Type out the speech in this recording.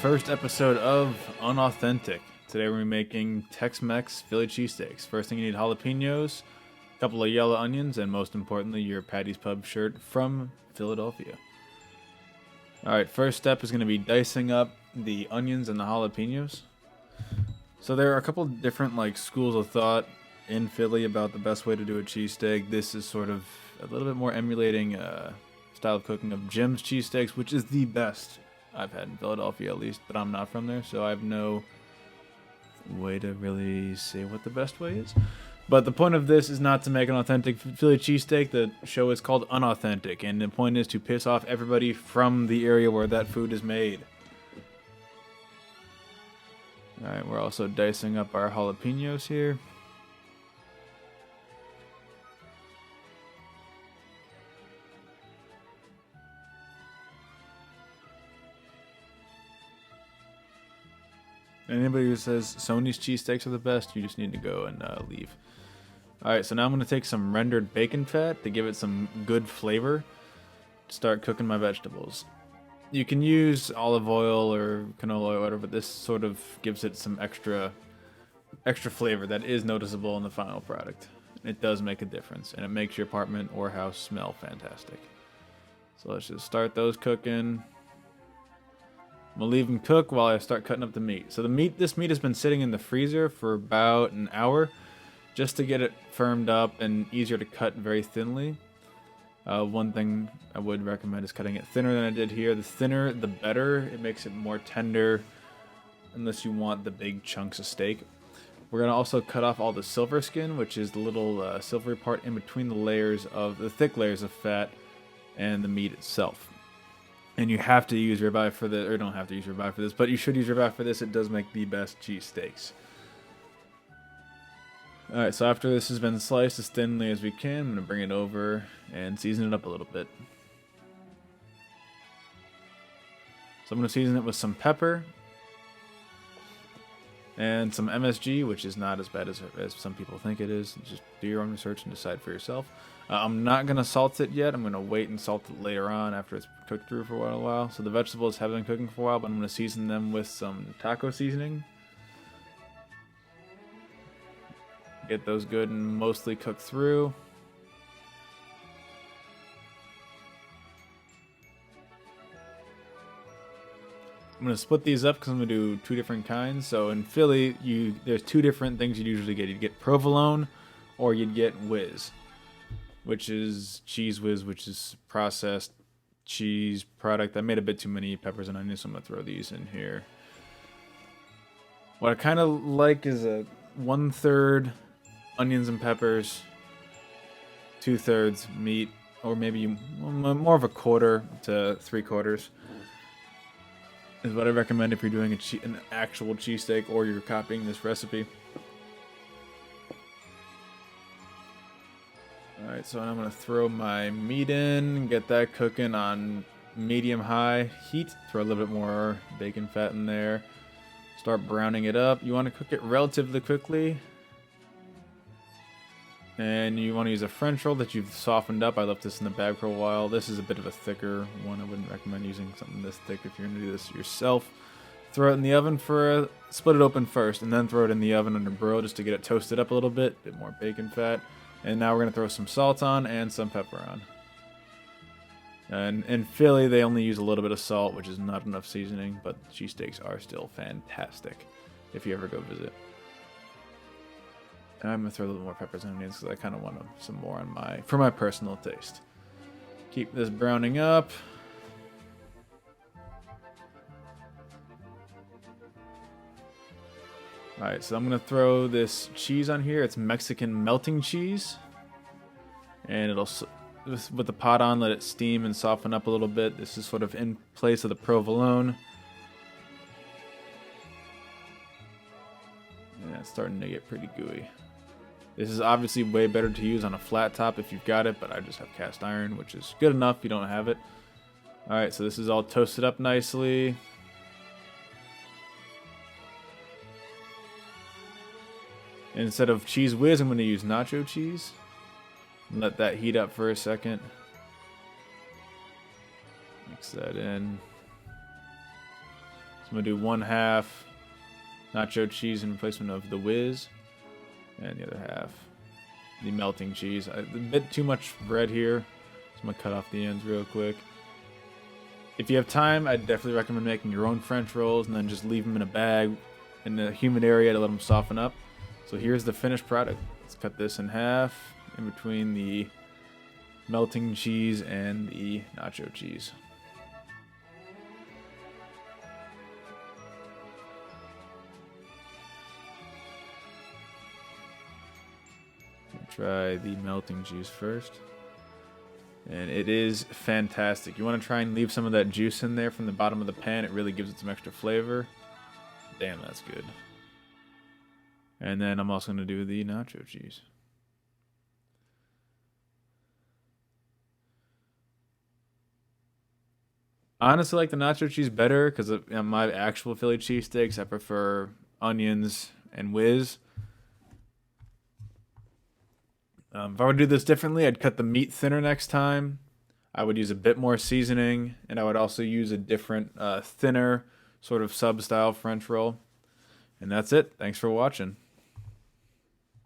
first episode of Unauthentic. Today we're making Tex-Mex Philly cheesesteaks. First thing you need: jalapenos, a couple of yellow onions, and most importantly, your Patty's Pub shirt from Philadelphia. Alright, first step is going to be dicing up the onions and the jalapenos. So there are a couple different schools of thought in Philly about the best way to do a cheesesteak. This is sort of a little bit more emulating style of cooking of Jim's cheesesteaks, which is the best I've had in Philadelphia at least, but I'm not from there, so I have no way to really say what the best way is. But the point of this is not to make an authentic Philly cheesesteak. The show is called Unauthentic, and the point is to piss off everybody from the area where that food is made. Alright, we're also dicing up our jalapenos here. Anybody who says Sony's cheesesteaks are the best, you just need to go and leave. Alright, so now I'm going to take some rendered bacon fat to give it some good flavor. Start cooking my vegetables. You can use olive oil or canola oil or whatever, but this sort of gives it some extra flavor that is noticeable in the final product. It does make a difference, and it makes your apartment or house smell fantastic. So let's just start those cooking. I'm gonna leave them cook while I start cutting up the meat. So this meat has been sitting in the freezer for about an hour just to get it firmed up and easier to cut very thinly. One thing I would recommend is cutting it thinner than I did here. The thinner, the better. It makes it more tender unless you want the big chunks of steak. We're gonna also cut off all the silver skin, which is the little silvery part in between the thick layers of fat and the meat itself. And you have to use ribeye for this, or don't have to use ribeye for this, but you should use ribeye for this. It does make the best cheesesteaks. Alright, so after this has been sliced as thinly as we can, I'm going to bring it over and season it up a little bit. So I'm going to season it with some pepper and some MSG, which is not as bad as some people think it is. Just do your own research and decide for yourself. I'm not going to salt it yet. I'm going to wait and salt it later on after it's cooked through for a while. So the vegetables have been cooking for a while, but I'm going to season them with some taco seasoning. Get those good and mostly cooked through. I'm going to split these up because I'm going to do two different kinds. So in Philly, there's two different things you'd usually get. You'd get provolone or you'd get whiz, which is cheese whiz, which is processed cheese product. I made a bit too many peppers and onions, so I'm going to throw these in here. What I kind of like is a 1/3 onions and peppers, 2/3 meat, or maybe more of a 1/4 to 3/4 is what I recommend if you're doing an actual cheesesteak or you're copying this recipe. Alright, so I'm going to throw my meat in, get that cooking on medium-high heat. Throw a little bit more bacon fat in there. Start browning it up. You want to cook it relatively quickly. And you want to use a French roll that you've softened up. I left this in the bag for a while. This is a bit of a thicker one. I wouldn't recommend using something this thick if you're going to do this yourself. Throw it in the oven split it open first, and then throw it in the oven under broil just to get it toasted up a little bit. A bit more bacon fat. And now we're going to throw some salt on and some pepper on. And in Philly, they only use a little bit of salt, which is not enough seasoning, but cheesesteaks are still fantastic if you ever go visit. And I'm going to throw a little more peppers and onions because I kind of want some more for my personal taste. Keep this browning up. Alright, so I'm going to throw this cheese on here. It's Mexican melting cheese. And it'll, with the pot on, let it steam and soften up a little bit. This is sort of in place of the provolone. Yeah, it's starting to get pretty gooey. This is obviously way better to use on a flat top if you've got it, but I just have cast iron, which is good enough if you don't have it. Alright, so this is all toasted up nicely. And instead of cheese whiz, I'm going to use nacho cheese. Let that heat up for a second. Mix that in. I'm going to do 1/2 nacho cheese in replacement of the whiz. And the other half, the melting cheese. A bit too much bread here, so I'm going to cut off the ends real quick. If you have time, I'd definitely recommend making your own French rolls and then just leave them in a bag in the humid area to let them soften up. So here's the finished product. Let's cut this in half in between the melting cheese and the nacho cheese. Try the melting cheese first. And it is fantastic. You want to try and leave some of that juice in there from the bottom of the pan. It really gives it some extra flavor. Damn, that's good. And then I'm also going to do the nacho cheese. Honestly, I like the nacho cheese better because on my actual Philly cheesesteaks, I prefer onions and whiz. If I were to do this differently, I'd cut the meat thinner next time. I would use a bit more seasoning, and I would also use a different, thinner, sort of sub-style French roll. And that's it. Thanks for watching.